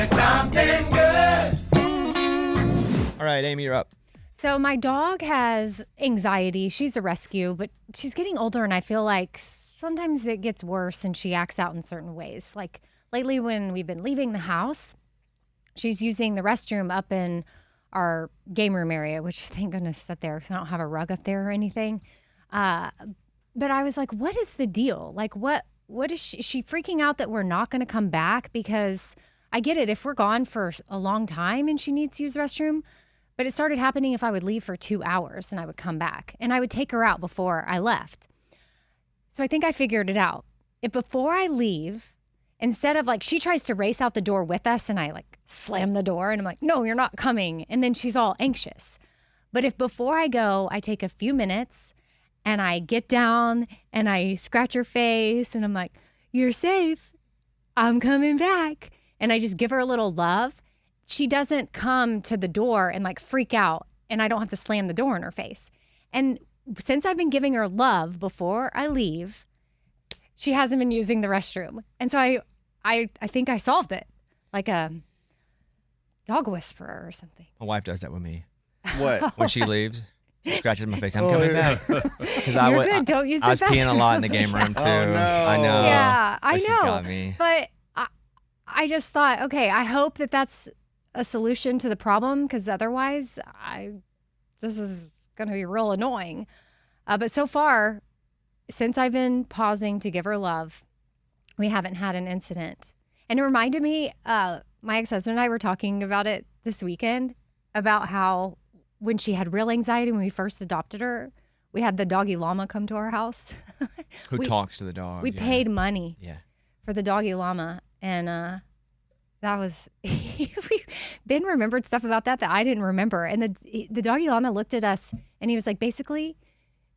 me something good. All right, Amy, you're up. So my dog has anxiety. She's a rescue, but she's getting older, and I feel like sometimes it gets worse and she acts out in certain ways. Like lately when we've been leaving the house, she's using the restroom up in our game room area, which thank goodness is up there because I don't have a rug up there or anything. But I was like, what is the deal? Like, what is she freaking out that we're not going to come back? Because I get it if we're gone for a long time and she needs to use the restroom. But it started happening if I would leave for 2 hours and I would come back. And I would take her out before I left. So I think I figured it out. If before I leave, instead of like, she tries to race out the door with us and I like slam the door and I'm like, no, you're not coming. And then she's all anxious. But if before I go, I take a few minutes and I get down and I scratch her face and I'm like, you're safe. I'm coming back. And I just give her a little love. She doesn't come to the door and like freak out and I don't have to slam the door in her face. And since I've been giving her love before I leave, she hasn't been using the restroom. And so I think I solved it, like a dog whisperer or something. My wife does that with me. What? When she leaves, scratches my face. I'm coming back. Because I Don't use I was the peeing a bathroom. lot in the game room too. Oh, no. I know. Yeah, I But she's know. got me. But I just thought, okay, I hope that that's a solution to the problem because otherwise this is going to be real annoying. But so far, since I've been pausing to give her love, we haven't had an incident. And it reminded me, my ex-husband and I were talking about it this weekend, about how when she had real anxiety when we first adopted her, we had the doggy llama come to our house. Who talks to the dog? We paid money Yeah. for the doggy llama. And that was, Ben remembered stuff about that I didn't remember. And the doggy llama looked at us and he was like, basically,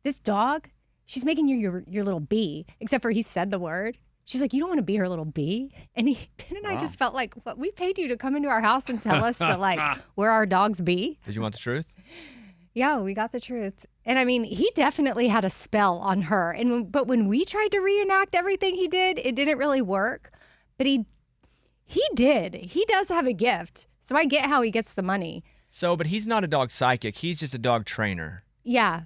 this dog, she's making you your little bee, except for he said the word. She's like, you don't want to be her little bee. And Ben and I just felt like, what, we paid you to come into our house and tell us that like, we're our dog's bee. Did you want the truth? Yeah, we got the truth. And I mean, he definitely had a spell on her. But when we tried to reenact everything he did, it didn't really work. But he did. He does have a gift. So I get how he gets the money. So, but he's not a dog psychic. He's just a dog trainer. Yeah.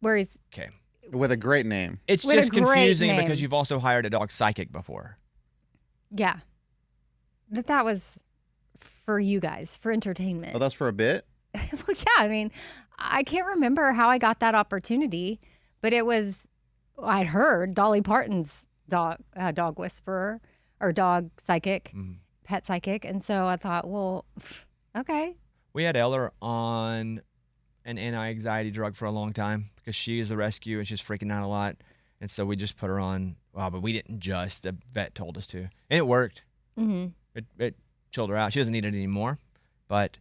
Whereas, Okay. With a great name. It's With a just great confusing name. because you've also hired a dog psychic before. yeah. But that was for you guys, for entertainment. Oh, that's for a bit? Well, yeah. I mean, I can't remember how I got that opportunity, but it was, I'd heard Dolly Parton's dog whisperer or dog psychic, pet psychic. And so I thought, well, okay. We had Eller on an anti-anxiety drug for a long time because she is a rescue and she's freaking out a lot. And so we just put her on. Well, but we didn't just. The vet told us to. And it worked. Mm-hmm. It chilled her out. She doesn't need it anymore. But,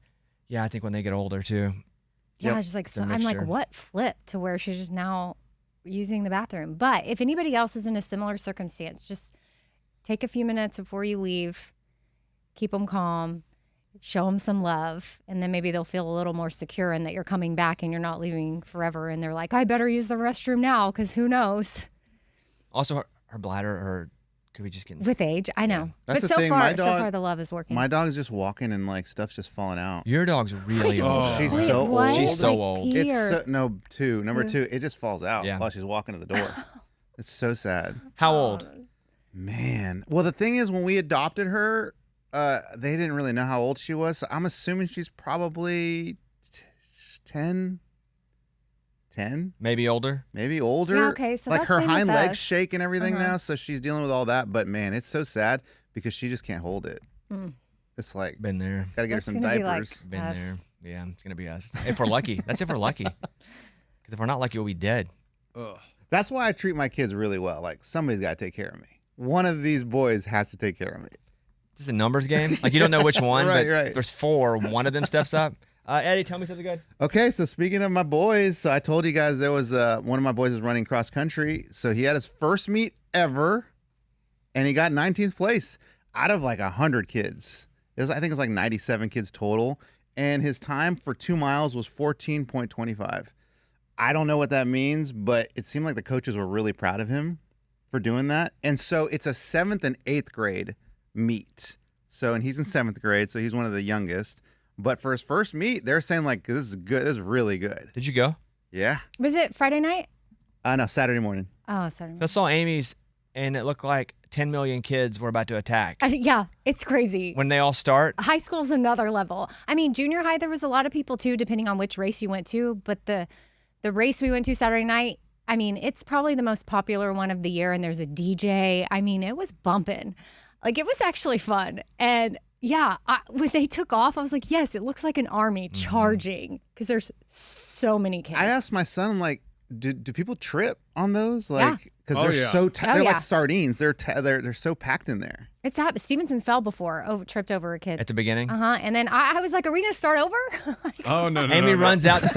yeah, I think when they get older, too. Yeah, Yep. it's just like, It's a so I'm like, mixture. what flipped to where she's just now using the bathroom? But if anybody else is in a similar circumstance, just take a few minutes before you leave, keep them calm, show them some love, and then maybe they'll feel a little more secure in that you're coming back and you're not leaving forever. And they're like, I better use the restroom now because who knows? Also, her bladder, or could we just get... With age, I know. That's but the thing, my so dog- far the love is working. My dog's just walking and like stuff's just falling out. Your dog's really old. She's Wait, so what? old. She's so Like old. pee It's or- number two. It just falls out Yeah. while she's walking to the door. It's so sad. How old? Man. Well, the thing is, when we adopted her, they didn't really know how old she was. So I'm assuming she's probably 10, Maybe older? maybe older. Yeah, okay, so like that's her same with hind legs us. shake and everything Uh-huh. now, so she's dealing with all that. But man, it's so sad because she just can't hold it. Mm. It's like Been there. gotta get her That's some gonna be like- diapers. Been Us. there. Yeah, it's going to be us. If we're lucky. That's if we're lucky. Because if we're not lucky, we'll be dead. That's why I treat my kids really well. Like somebody's got to take care of me. One of these boys has to take care of me. Just a numbers game. Like you don't know which one, Right, but right. if there's four, one of them steps up. Eddie, tell me something good. Okay, so speaking of my boys, so I told you guys there was one of my boys is running cross country. So he had his first meet ever, and he got 19th place out of like 100 kids. I think it was like 97 kids total, and his time for 2 miles was 14.25. I don't know what that means, but it seemed like the coaches were really proud of him for doing that. And so it's a 7th and 8th grade meet So, and he's in 7th grade, so he's one of the youngest. But for his first meet, they're saying like, this is good. This is really good. Did you go? Yeah. Was it Friday night? No, Saturday morning. Oh, sorry. I saw Amy's, and it looked like 10 million kids were about to attack. Yeah, it's crazy. When they all start, High school's another level. I mean, junior high, there was a lot of people too, depending on which race you went to. But the race we went to Saturday night, I mean, it's probably the most popular one of the year, and there's a DJ. I mean, it was bumping. Like, it was actually fun. And yeah, when they took off, I was like, yes, it looks like an army charging because there's so many kids. I asked my son, I'm like, do people trip on those? Like, because Oh, they're yeah. so they're yeah. like sardines. They're so packed in there. It's happened. Stevenson fell before, tripped over a kid. at the beginning, And then I was like, are we going to start over? Oh, no. Amy runs out to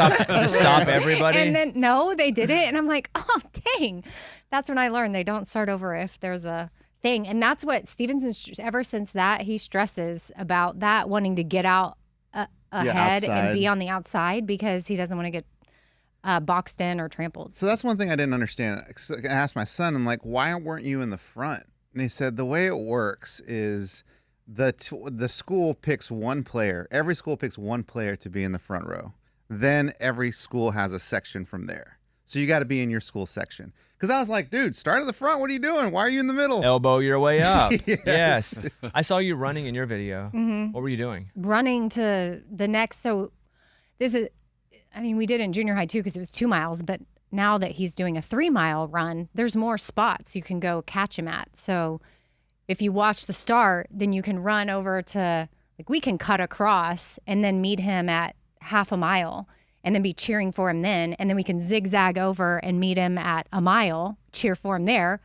stop everybody. And then, no, they did it. And I'm like, oh, dang. That's when I learned they don't start over if there's a thing. And that's what Stevenson, ever since that, he stresses about that, wanting to get out ahead and outside. be on the outside because he doesn't want to get boxed in or trampled. So that's one thing I didn't understand. I asked my son, I'm like, why weren't you in the front? And he said the way it works is the school picks one player. Every school picks one player to be in the front row. Then every school has a section from there. So you got to be in your school section. Because I was like, dude, start at the front. What are you doing? Why are you in the middle? Elbow your way up. Yes. Yes. I saw you running in your video. What were you doing? Running to the next. So this is, I mean, we did in junior high too because it was 2 miles, but now that he's doing a 3 mile run, there's more spots you can go catch him at. So if you watch the start, then you can run over to, like, we can cut across and then meet him at half a mile and then be cheering for him then. And then we can zigzag over and meet him at a mile, cheer for him there,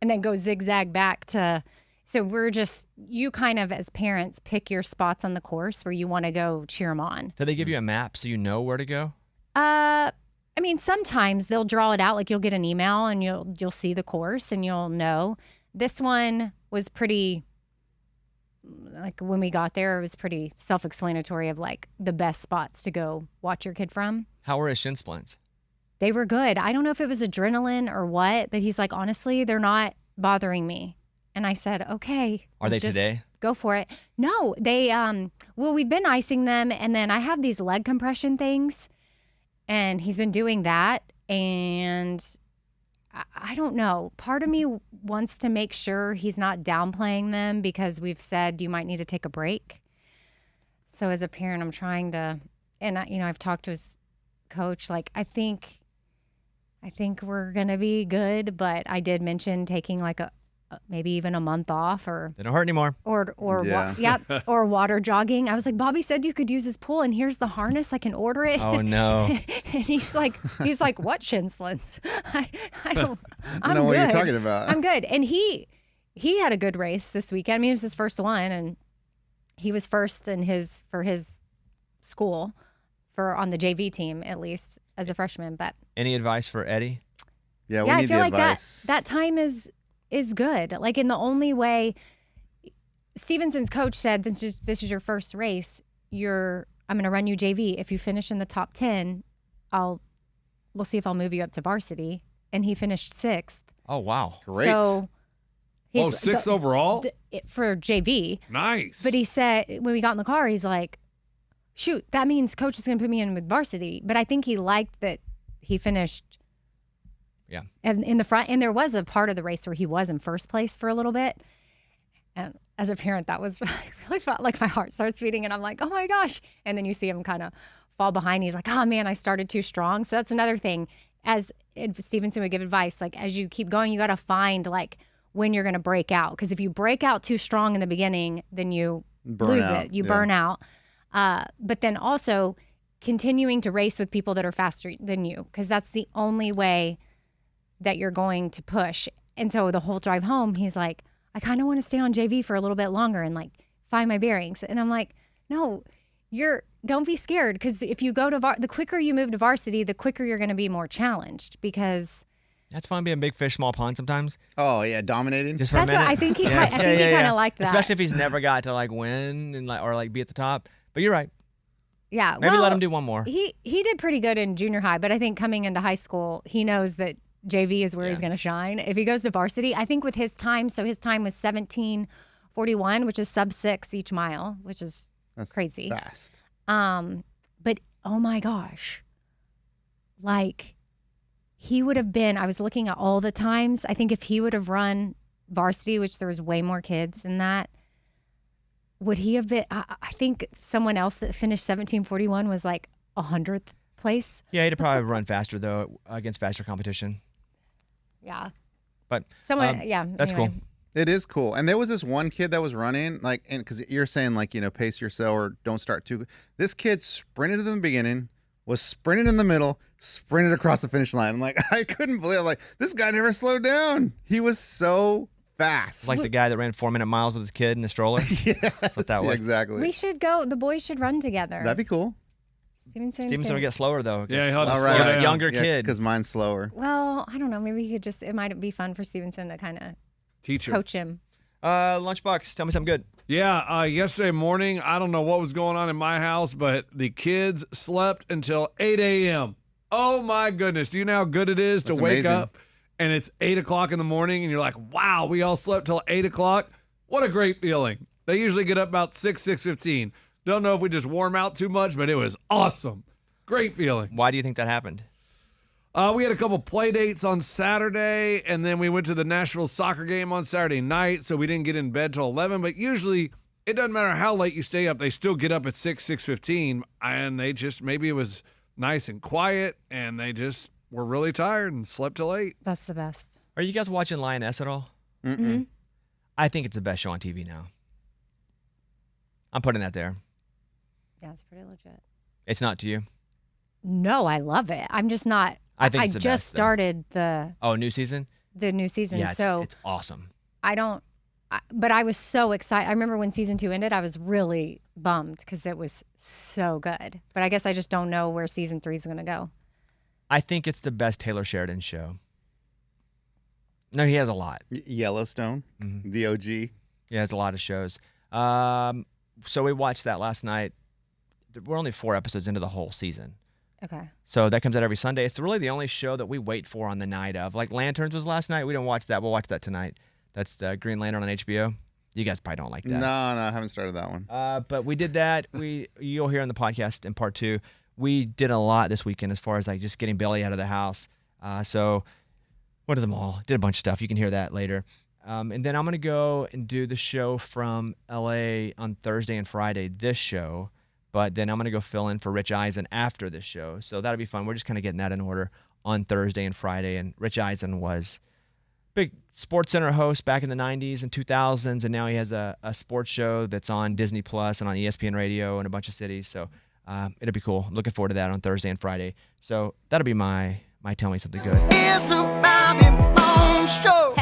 and then go zigzag back to. So we're just, you kind of as parents pick your spots on the course where you want to go cheer him on. Did they give you a map so you know where to go? I mean, sometimes they'll draw it out. Like, you'll get an email and you'll see the course and you'll know. This one was pretty, like, when we got there, it was pretty self-explanatory of like the best spots to go watch your kid from. How were his shin splints? They were good. I don't know if it was adrenaline or what, but he's like, honestly, they're not bothering me. And I said, okay. Are they just today? Go for it. No, they, well, we've been icing them. And then I have these leg compression things. And he's been doing that. And I don't know. Part of me wants to make sure he's not downplaying them because we've said you might need to take a break. So as a parent, I'm trying to, and I've talked to his coach. Like, I think we're gonna be good, but I did mention taking like maybe even a month off or They don't hurt anymore. Yeah. or water jogging. I was like, Bobby said you could use his pool, and here's the harness. I can order it. Oh no. And he's like, what shin splints? I don't. I know what you're talking about. I'm good. And he had a good race this weekend. I mean, it was his first one, and he was first for his school on the JV team, at least as a freshman. But Any advice for Eddie? Yeah, we I need feel the like advice. that time is good. Like, in the only way, Stevenson's coach said, this is your first race. I'm going to run you JV. If you finish in the top 10, we'll see if I'll move you up to varsity. And he finished 6th. Oh wow. Great. So he's sixth overall? for JV. Nice. But he said, when we got in the car, he's like, shoot, that means coach is going to put me in with varsity. But I think he liked that he finished in the front. And there was a part of the race where he was in first place for a little bit. And as a parent, that was really felt like my heart starts beating. And I'm like, oh my gosh. And then you see him kind of fall behind. He's like, oh man, I started too strong. So that's another thing. As Stevenson would give advice, like, as you keep going, you got to find like when you're going to break out. Because if you break out too strong in the beginning, then you lose it. You burn out. But then also continuing to race with people that are faster than you, because that's the only way that you're going to push. And so the whole drive home, he's like, I kind of want to stay on JV for a little bit longer and like find my bearings. And I'm like, no, don't be scared, because if you go to the quicker you move to varsity, the quicker you're going to be more challenged, because That's fun being big fish, small pond sometimes. Oh yeah, dominating. Just for a that's what minute. I think he Yeah. kind of liked that. Especially if he's never got to like win and like or like be at the top. But you're right. Yeah, Maybe well, let him do one more. He did pretty good in junior high, but I think coming into high school, he knows that JV is where he's going to shine. If he goes to varsity, I think with his time, so his time was 17:04 41, which is sub 6 each mile, which is That's crazy. fast. But oh my gosh, like he would have been, I was looking at all the times. I think if he would have run varsity, which there was way more kids in that, would he have been, I think someone else that finished 17:41 was like 100th place. Yeah, he'd probably run faster though against faster competition. Yeah. But Someone, yeah. that's anyway. cool. It is cool. And there was this one kid that was running, like, and because you're saying, like, pace yourself or don't start too. This kid sprinted in the beginning, was sprinted in the middle, sprinted across the finish line. I'm like, I couldn't believe, like, this guy never slowed down. He was so fast. Like the guy that ran 4-minute miles with his kid in the stroller. yes, That's what that was. exactly. We should go, the boys should run together. That'd be cool. Stevenson will get slower though. Yeah, he'll have to All slow right. down. Younger kid. Because mine's slower. Well, I don't know. Maybe he could just, it might be fun for Stevenson to kind of Teacher. coach him. Lunchbox, tell me something good. Yeah, yesterday morning, I don't know what was going on in my house, but the kids slept until 8 a.m. Oh, my goodness. Do you know how good it is to That's wake amazing. up and it's 8 o'clock in the morning and you're like, wow, we all slept till 8 o'clock? What a great feeling. They usually get up about 6:15. Don't know if we just warm out too much, but it was awesome. Great feeling. Why do you think that happened? We had a couple play dates on Saturday, and then we went to the Nashville soccer game on Saturday night, so we didn't get in bed till 11. But usually, it doesn't matter how late you stay up. They still get up at 6:15, and they just, maybe it was nice and quiet, and they just were really tired and slept till 8. That's the best. Are you guys watching Lioness at all? Mm-hmm. I think it's the best show on TV now. I'm putting that there. Yeah, it's pretty legit. It's not to you. No, I love it. I'm just not. I think it's the just best, though. started the New season? new season, Yeah, so it's awesome. I don't. But I was so excited. I remember when season 2 ended, I was really bummed because it was so good. But I guess I just don't know where season 3 is going to go. I think it's the best Taylor Sheridan show. No, he has a lot. Yellowstone, Mhm. the OG. Yeah, he has a lot of shows. So we watched that last night. We're only 4 episodes into the whole season. Okay. So that comes out every Sunday. It's really the only show that we wait for on the night of. Like Lanterns was last night. We didn't watch that. We'll watch that tonight. That's Green Lantern on HBO. You guys probably don't like that. No, I haven't started that one. But we did that. You'll hear in the podcast in part 2. We did a lot this weekend as far as like just getting Billy out of the house. So went to the mall, did a bunch of stuff. You can hear that later. And then I'm gonna go and do the show from LA on Thursday and Friday. This show. But then I'm going to go fill in for Rich Eisen after this show. So that'll be fun. We're just kind of getting that in order on Thursday and Friday. And Rich Eisen was big Sports Center host back in the 90s and 2000s. And now he has a sports show that's on Disney Plus and on ESPN Radio in a bunch of cities. So it'll be cool. Looking forward to that on Thursday and Friday. So that'll be my Tell Me Something Good. It's a Bobby Bones show.